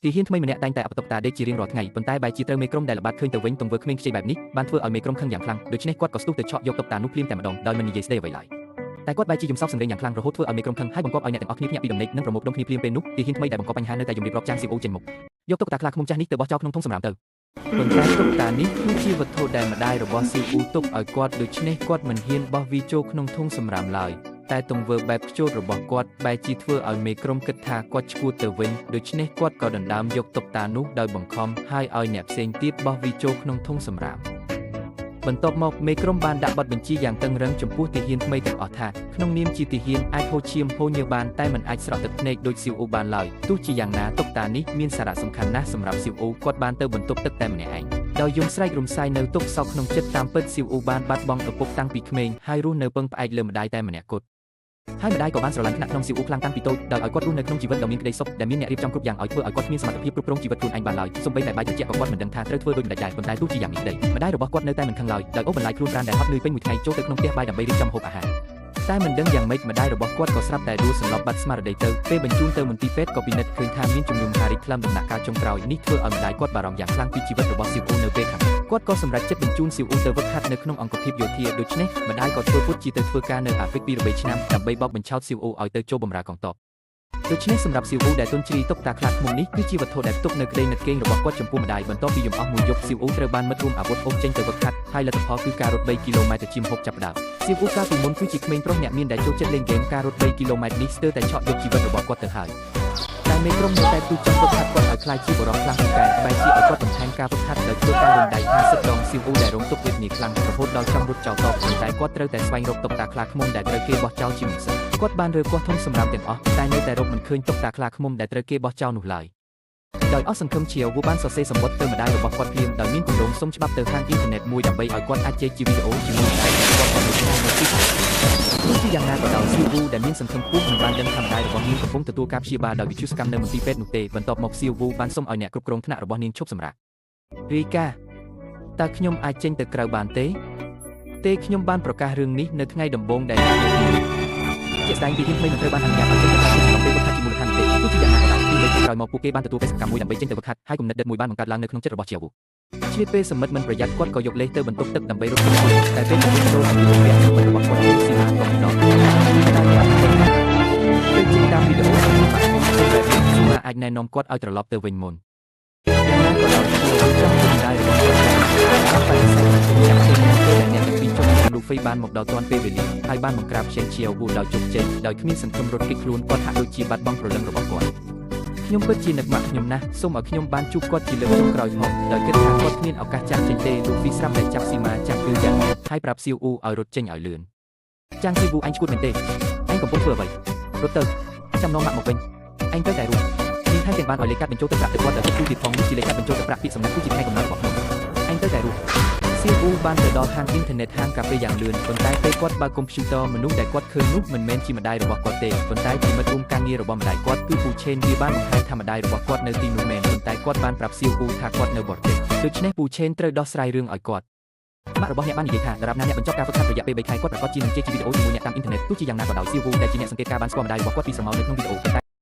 ទីហ៊ានថ្មីម្នាក់តែងតែអបតុកតាដេកជារៀងរាល់ថ្ងៃប៉ុន្តែបែរជាត្រូវមេក្រុមដែលល្បាតឃើញទៅវិញទង្វើក្មេងខ្ចីបែបនេះបានធ្វើឲ្យមេក្រុមខឹងយ៉ាងខ្លាំងដូច្នេះគាត់ក៏ស្ទុះទៅឆក់យកតុកតានោះភ្លាមតែម្ដងដោយមិននិយាយស្ដីអ្វីឡើយតែគាត់បែរជាយំសោកសម្លេងយ៉ាងខ្លាំងរហូតធ្វើឲ្យមេក្រុមខឹងហើយបង្គាប់ឲ្យអ្នកទាំងអស់គ្នាភ្ញាក់ពីដំណេកនិងប្រមូលផ្ដុំគ្នាភ្លាមពេលនោះទីហ៊ានថ្មីដែលបង្កបញ្ហានៅតែជំរាបរាប់ចាងស៊ីអូចេញមកយកតុកតាខ្លាឃ្មុំចាស់នេះទៅបោះចោលក្នុងធុងសម្រាមទៅប៉ុន្តែតុកតានេះគឺជាវត្ថុដែលម្ដាយរបស់ស៊ីអូទុកឲ្យគាត់ដូច្នេះគាត់មិនហ៊ានបោះវាចូលក្នុងធុងសម្រាមឡើយតែទង្វើបែបខ្ជូតរបស់គាត់បែរជាធ្វើឲ្យមេក្រុមគិតថាគាត់ឈួតទៅវិញដូច្នេះគាត់ក៏ដណ្ដើមយកតុកតានោះដោយបង្ខំហើយឲ្យអ្នកផ្សេងទៀតបោះវាចូលក្នុងធុងសម្រាមបន្ទាប់មកមេក្រុមបានដាក់បទបញ្ជាយ៉ាងតឹងរ៉ឹងចំពោះទាហានថ្មីទាំងអស់ថាក្នុងនាមជាទាហានអាចហូរឈាមហូរញើសបានតែមិនអាចស្រក់ទឹកភ្នែកដូចស៊ីអូបានឡើយទោះជាយ៉ាងណាតុកតានេះមានសារៈសំខាន់ណាស់សម្រាប់ស៊ីអូគាត់បានទៅបន្ទប់ទឹកតែម្នាក់ឯងដោយយំស្រែករំសាយនៅទុក្ខសោកក្នុងចិត្តតាមពិតស៊ីអូបានបាត់បង់ឪពុកតាំងពីក្មេងហើយរស់នៅពឹងផ្អែកលើម្ដាយតែម្នាក់គត់ហើយម្ដាយក៏បានស្រឡាញ់ថ្នាក់ក្នុងស៊ីអូខ្លាំងតាំងពីតូចដោយឲ្យគាត់រស់នៅក្នុងជីវិតដ៏មានក្តីសុខដែលមានអ្នករៀបចំគ្រប់យ៉ាងឲ្យធ្វើឲ្យគាត់គ្មានសមត្ថភាពគ្រប់គ្រងជីវិតខ្លួនឯងបានឡើយសូម្បីតែបាយត្រជាក់ក៏គាត់មិនដឹងថាត្រូវធ្វើដូចម្តេចដែរប៉ុន្តែទោះជាយ៉ាងនេះក្តីម្ដាយរបស់គាត់នៅតែមិនខឹងឡើយដោយអូសបន្លាយខ្លួនប្រាណដែលហត់នឿយពេញមួយថ្ងៃចូលទៅក្នុងផ្ទះបាយដើម្បីរៀបចំម្ហូបអាហារតែមិនដឹងយ៉ាងម៉េចម្ដាយរបស់គាត់ក៏ស្រាប់តែដួលសន្លប់បាត់ស្មារតីទៅពេលបញ្ជូនទៅមន្ទីរពេទ្យក៏ពិនិត្យឃើញថាមានជំងឺមហារីកថ្លឹមដំណាក់កាលចុងក្រោយនេះធ្វើឲ្យម្ដាយគាត់បារម្ភយ៉ាងខ្លាំងពីជីវិតរបស់ស៊ីអូនៅពេលខាងមុខគាត់ក៏សម្រេចចិត្តបញ្ជូនស៊ីអូទៅវឹកហាត់នៅក្នុងអង្គភាពយោធាដូច្នេះម្ដាយក៏ធ្វើពុតជាទៅធ្វើការនៅអាហ្វ្រិកពីរបីឆ្នាំដើម្បីបោកបញ្ឆោតស៊ីអូឲ្យទៅចូលបម្រើកងទ័ពដូច្នេះសម្រាប់ស៊ីអូដែលទុនជ្រីតុកតាខ្លាឃ្មុំនេះគឺជាវត្ថុដែលផ្ទុកនៅក្តីនឹកគេងរបស់គាត់ចំពោះម្ដាយបន្ទាប់ពីយំអស់មួយយប់ស៊ីអូត្រូវបានមិត្តរួមអាវុធអូសចេញទៅវឹកហាត់ហើយលទ្ធផលគឺការរត់3គីឡូម៉ែត្រជាម្ហូបចាប់ផ្ដើមស៊ីអូកាលពីមុនគឺជាក្មេងប្រុសអ្នកមានដែលចូលចិត្តលេងហ្គេមការរត់3គីឡូម៉ែត្រនេះស្ទើរតែឆក់យកជីវិតរបស់គាត់ទៅហើយតែមេក្រុមនៅតែទូចង់វឹកហាត់គាត់ឲ្យខ្លាចជាបរិបទខ្លាំងពូកែបែរជាឲ្យគាត់បន្ថែមការវឹកហាត់ដោយធ្វើការរំដៃ50ដងស៊ីអូដែលរងទុក្ខវេទនាខ្លាំងរហូតដល់ចង់រត់ចោលតបតែគាត់ត្រូវតែស្វែងរកតុកតាខ្លាឃ្មុំដែលត្រូវគេបោះចោលជាមុនសិនគាត់បានរើគាស់ធំសម្រាប់ទាំងអស់តែនៅតែរកមិនឃើញតុកតាខ្លាឃ្មុំដែលត្រូវគេបោះចោលនោះឡើយដោយអស់សង្ឃឹមជាវូបានសរសេរសម្បត្តិទៅម្ដាយរបស់គាត់ភ្លាមដោយមានគម្រោងសុំច្បាប់ទៅខាងអ៊ីនធឺណិតមួយដើម្បីឲ្យគាត់អាចជែកជាវីដេអូជាមួយម្ដាយរបស់គាត់នៅក្នុងទីទោះជាយ៉ាងណាក៏ដោយស៊ីវូដែលមានសង្ឃឹមខ្ពស់មិនបានដឹងថាម្ដាយរបស់នាងកំពុងទទួលការព្យាបាលដោយវិទ្យុសកម្មនៅមន្ទីរពេទ្យនោះទេបន្ទាប់មកស៊ីវូបានសុំឲ្យអ្នកគ្រប់គ្រងថ្នាក់របស់នាងឈប់សម្រាករីកាតើខ្ញុំអាចចេញទៅក្រៅបានទេខ្ញុំបានប្រកាសរឿងនេះនៅថ្ងៃដំបូងដែលជាស្ដែងពីហ៊ានថ្មីមិនត្រូវបានអនុញ្ញាតឲ្យចេញទៅក្រៅក្នុងពេលវឹកហាត់ជាមូលដ្ឋានទេទោះជាយ៉ាងណាក៏ដោយពី3ថ្ងៃក្រោយមកពួកគេបានទទួលបេសកកម្មមួយដើម្បីចេញទៅវឹកហាត់ហើយគំនិតដិតមួយបានបង្កើតឡើងនៅក្នុងចិត្តរបស់ជាវូឆ្លៀតពេលសមិទ្ធមិនប្រយ័ត្នគាត់ក៏យកលេសទៅបន្ទប់ទឹកដើម្បីរត់ទៅតែពេលទៅចូលអំពីវគ្គរបស់គាត់ស៊ីឡាក៏ម្ដងពេលជាតាមវីដេអូរបស់គាត់ស៊ីឡាអាចណែនាំគាត់ឲ្យត្រឡប់ទៅវិញមុនយ៉ាងណាក៏ដោយចង់មិនដែររបស់គាត់តែចាំតែអ្នកទាំងពីរជុំលូហ្វីបានមកដល់ទាន់ពេលវេលាហើយបានបង្ក្រាបចេញជាវូដោយជោគជ័យដោយគ្មានសង្ឃឹមរត់គេចខ្លួនគាត់ហាក់ដូចជាបាត់បង់ព្រលឹងរបស់គាត់ខ្ញុំពិតជានឹកម៉ាក់ខ្ញុំណាស់សូមឲ្យខ្ញុំបានជួបគាត់ជាលើកចុងក្រោយផងដោយគិតថាគាត់គ្មានឱកាសចាក់ចេញទេលូហ្វីស្រាប់តែចាប់ស៊ីម៉ាចាក់គឺយ៉ាងហើយប្រាប់ស៊ីវូឲ្យរត់ចេញឲ្យលឿនចាំស៊ីវូអញឈួតមែនទេអញកំពុងធ្វើអ្វីរត់ទៅចាំនាំម៉ាក់មកវិញអញទៅតែរួមមានថែមទាំងបានឲ្យលេខកាត់បញ្ចូលទឹកប្រាក់ទៅគាត់ដល់ទីទៀតផងនេះជាលេខកាត់បញ្ចូលទឹកប្រាក់ពីសំណាក់គឺជាថ្ងៃកំណត់របស់ខ្ញុំអញទៅតែរួមស៊ីវូបានទៅដល់ហាងអ៊ីនធឺណិតហាងកាហ្វេយ៉ាងលឿនប៉ុន្តែពេលគាត់បើកកុំព្យូទ័រមនុស្សដែលគាត់ឃើញនោះមិនមែនជាម្ដាយរបស់គាត់ទេប៉ុន្តែជាមិត្តរួមការងាររបស់ម្ដាយគាត់គឺពូឆេនវាបានបង្ហាញថាម្ដាយរបស់គាត់នៅទីនោះមែនប៉ុន្តែគាត់បានប្រាប់ស៊ីវូថាគាត់នៅបរទេសដូច្នេះពូឆេនត្រូវដោះស្រាយរឿងឲ្យគាត់ម៉ាក់របស់អ្នកបាននិយាយថាដរាបណាអ្នកបញ្ចប់ការហ្វឹកហាត់រយៈពេល3ខែគាត់ប្រកាសជានឹងជែកជាវីដេអូជាមួយអ្នកតាមអ៊ីនធឺណិតទោះជាយ៉ាងណាក៏ដោយស៊ីវូដែលជាអ្នកសង្កេតការបានស្គាល់ម្ដាយរបស់គាត់ពីស្រមោលនៅក្នុងវីដេអូតែ